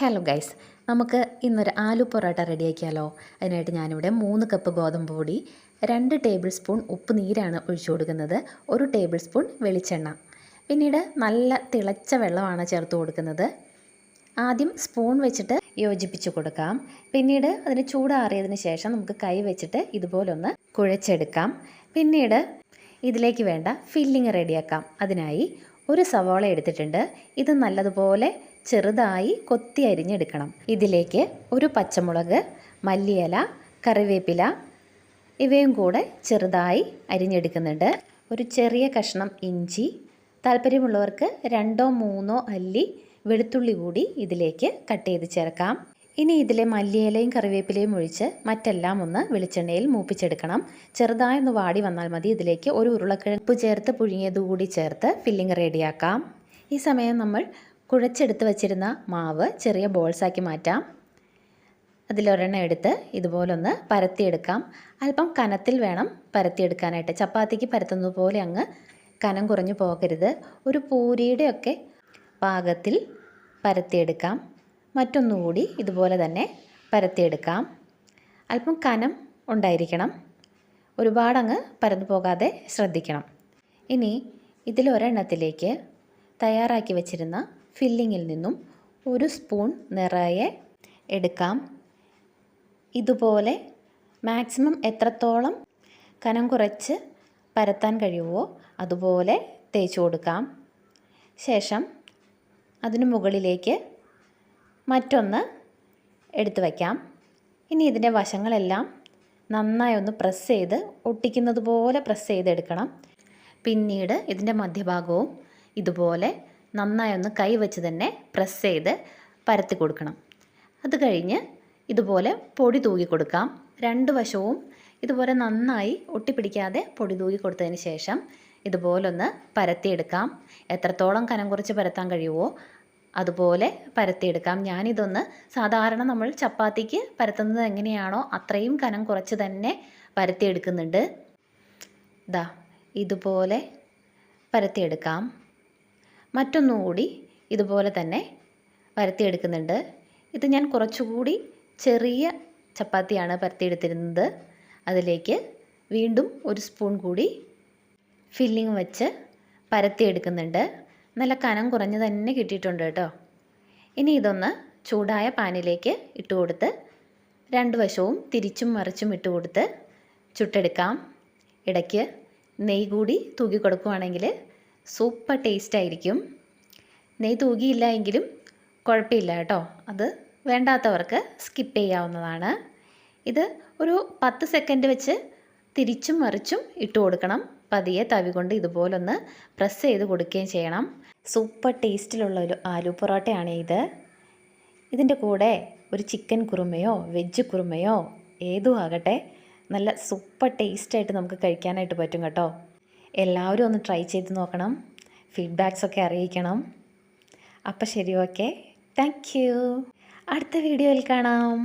Hello guys, നമുക്ക് ഇന്നൊരു ആലു പൊറോട്ട റെഡിയാക്കിയാലോ. അതിനായിട്ട് ഞാനിവിടെ 3 കപ്പ് ഗോതമ്പ് പൊടി, 2 ടേബിൾ സ്പൂൺ ഉപ്പ് നീരാണ് ഒഴിച്ചു കൊടുക്കുന്നത്, 1 ടേബിൾ സ്പൂൺ വെളിച്ചെണ്ണ, പിന്നീട് നല്ല തിളച്ച വെള്ളമാണ് ചേർത്ത് കൊടുക്കുന്നത്. ആദ്യം സ്പൂൺ വെച്ചിട്ട് യോജിപ്പിച്ച് കൊടുക്കാം. പിന്നീട് അതിന് ചൂടാറിയതിന് ശേഷം നമുക്ക് കൈ വെച്ചിട്ട് ഇതുപോലൊന്ന് കുഴച്ചെടുക്കാം. പിന്നീട് ഇതിലേക്ക് വേണ്ട ഫില്ലിങ് റെഡിയാക്കാം. അതിനായി ഒരു സവാള എടുത്തിട്ടുണ്ട്. ഇത് നല്ലതുപോലെ ചെറുതായി കൊത്തി അരിഞ്ഞെടുക്കണം. ഇതിലേക്ക് ഒരു പച്ചമുളക്, മല്ലിയില, കറിവേപ്പില ഇവയും കൂടെ ചെറുതായി അരിഞ്ഞെടുക്കുന്നുണ്ട്. ഒരു ചെറിയ കഷ്ണം ഇഞ്ചി, താല്പര്യമുള്ളവർക്ക് 2-3 അല്ലി വെളുത്തുള്ളി കൂടി ഇതിലേക്ക് കട്ട് ചെയ്ത് ചേർക്കാം. ഇനി ഇതിലെ മല്ലിയിലയും കറിവേപ്പിലയും ഒഴിച്ച് മറ്റെല്ലാം ഒന്ന് വെളിച്ചെണ്ണയിൽ മൂപ്പിച്ചെടുക്കണം. ചെറുതായി ഒന്ന് വാടി വന്നാൽ മതി. ഇതിലേക്ക് ഒരു ഉരുളക്കിഴങ്ങ് ചേർത്ത് പുഴുങ്ങിയത് കൂടി ചേർത്ത് ഫില്ലിങ് റെഡിയാക്കാം. ഈ സമയം നമ്മൾ കുഴച്ചെടുത്ത് വച്ചിരുന്ന മാവ് ചെറിയ ബോൾസാക്കി മാറ്റാം. അതിലൊരെണ്ണം എടുത്ത് ഇതുപോലൊന്ന് പരത്തിയെടുക്കാം. അല്പം കനത്തിൽ വേണം പരത്തിയെടുക്കാനായിട്ട്. ചപ്പാത്തിക്ക് പരത്തുന്നത് പോലെ അങ്ങ് കനം കുറഞ്ഞു പോകരുത്. ഒരു പൂരിയുടെയൊക്കെ പാകത്തിൽ പരത്തിയെടുക്കാം. മറ്റൊന്നുകൂടി ഇതുപോലെ തന്നെ പരത്തിയെടുക്കാം. അല്പം കനം ഉണ്ടായിരിക്കണം. ഒരുപാടങ്ങ് പരന്നു പോകാതെ ശ്രദ്ധിക്കണം. ഇനി ഇതിലൊരെണ്ണത്തിലേക്ക് തയ്യാറാക്കി വെച്ചിരുന്ന ഫില്ലിങ്ങിൽ നിന്നും 1 സ്പൂൺ നിറയെ എടുക്കാം. ഇതുപോലെ മാക്സിമം എത്രത്തോളം കനം കുറച്ച് പരത്താൻ കഴിയുമോ അതുപോലെ തേച്ച് കൊടുക്കാം. ശേഷം അതിനു മുകളിലേക്ക് മറ്റൊന്ന് എടുത്തു വയ്ക്കാം. ഇനി ഇതിൻ്റെ വശങ്ങളെല്ലാം നന്നായി ഒന്ന് പ്രസ് ചെയ്ത് ഒട്ടിക്കുന്നത് പോലെ പ്രസ് ചെയ്തെടുക്കണം. പിന്നീട് ഇതിൻ്റെ മധ്യഭാഗവും ഇതുപോലെ നന്നായി ഒന്ന് കൈ വെച്ച് തന്നെ പ്രസ് ചെയ്ത് പരത്തി കൊടുക്കണം. അത് കഴിഞ്ഞ് ഇതുപോലെ പൊടി തൂകി കൊടുക്കാം. 2 വശവും ഇതുപോലെ നന്നായി ഒട്ടിപ്പിടിക്കാതെ പൊടി തൂകി കൊടുത്തതിന് ശേഷം ഇതുപോലൊന്ന് പരത്തിയെടുക്കാം. എത്രത്തോളം കനം കുറച്ച് പരത്താൻ കഴിയുമോ അതുപോലെ പരത്തിയെടുക്കാം. ഞാനിതൊന്ന് സാധാരണ നമ്മൾ ചപ്പാത്തിക്ക് പരത്തുന്നത് എങ്ങനെയാണോ അത്രയും കനം കുറച്ച് തന്നെ പരത്തിയെടുക്കുന്നുണ്ട്. ദാ ഇതുപോലെ പരത്തിയെടുക്കാം. മറ്റൊന്നുകൂടി ഇതുപോലെ തന്നെ പരത്തിയെടുക്കുന്നുണ്ട്. ഇത് ഞാൻ കുറച്ചുകൂടി ചെറിയ ചപ്പാത്തിയാണ് പരത്തിയെടുത്തിരുന്നത്. അതിലേക്ക് വീണ്ടും 1 സ്പൂൺ കൂടി ഫില്ലിങ് വെച്ച് പരത്തിയെടുക്കുന്നുണ്ട്. നല്ല കനം കുറഞ്ഞ് തന്നെ കിട്ടിയിട്ടുണ്ട് കേട്ടോ. ഇനി ഇതൊന്ന് ചൂടായ പാനിലേക്ക് ഇട്ട് കൊടുത്ത് 2 വശവും തിരിച്ചും മറിച്ചും ഇട്ട് കൊടുത്ത് ചുട്ടെടുക്കാം. ഇടയ്ക്ക് നെയ്യ് കൂടി തൂക്കി കൊടുക്കുകയാണെങ്കിൽ സൂപ്പർ ടേസ്റ്റ് ആയിരിക്കും. നെയ്യ് തൂകിയില്ല എങ്കിലും കുഴപ്പമില്ല കേട്ടോ. അത് വേണ്ടാത്തവർക്ക് സ്കിപ്പ് ചെയ്യാവുന്നതാണ്. ഇത് ഒരു 10 സെക്കൻഡ് വെച്ച് തിരിച്ചും മറിച്ചും ഇട്ട് കൊടുക്കണം. പതിയെ തവി കൊണ്ട് ഇതുപോലൊന്ന് പ്രസ് ചെയ്ത് കൊടുക്കുകയും ചെയ്യണം. സൂപ്പർ ടേസ്റ്റിലുള്ള ഒരു ആലു പൊറോട്ടയാണ് ഇത്. ഇതിൻ്റെ കൂടെ ഒരു ചിക്കൻ കുറുമയോ വെജ് കുറുമയോ ഏതും ആകട്ടെ, നല്ല സൂപ്പർ ടേസ്റ്റായിട്ട് നമുക്ക് കഴിക്കാനായിട്ട് പറ്റും കേട്ടോ. എല്ലാവരും ഒന്ന് ട്രൈ ചെയ്ത് നോക്കണം. ഫീഡ്ബാക്സൊക്കെ അറിയിക്കണം. അപ്പം ശരി, ഓക്കെ, താങ്ക് യു. അടുത്ത വീഡിയോയിൽ കാണാം.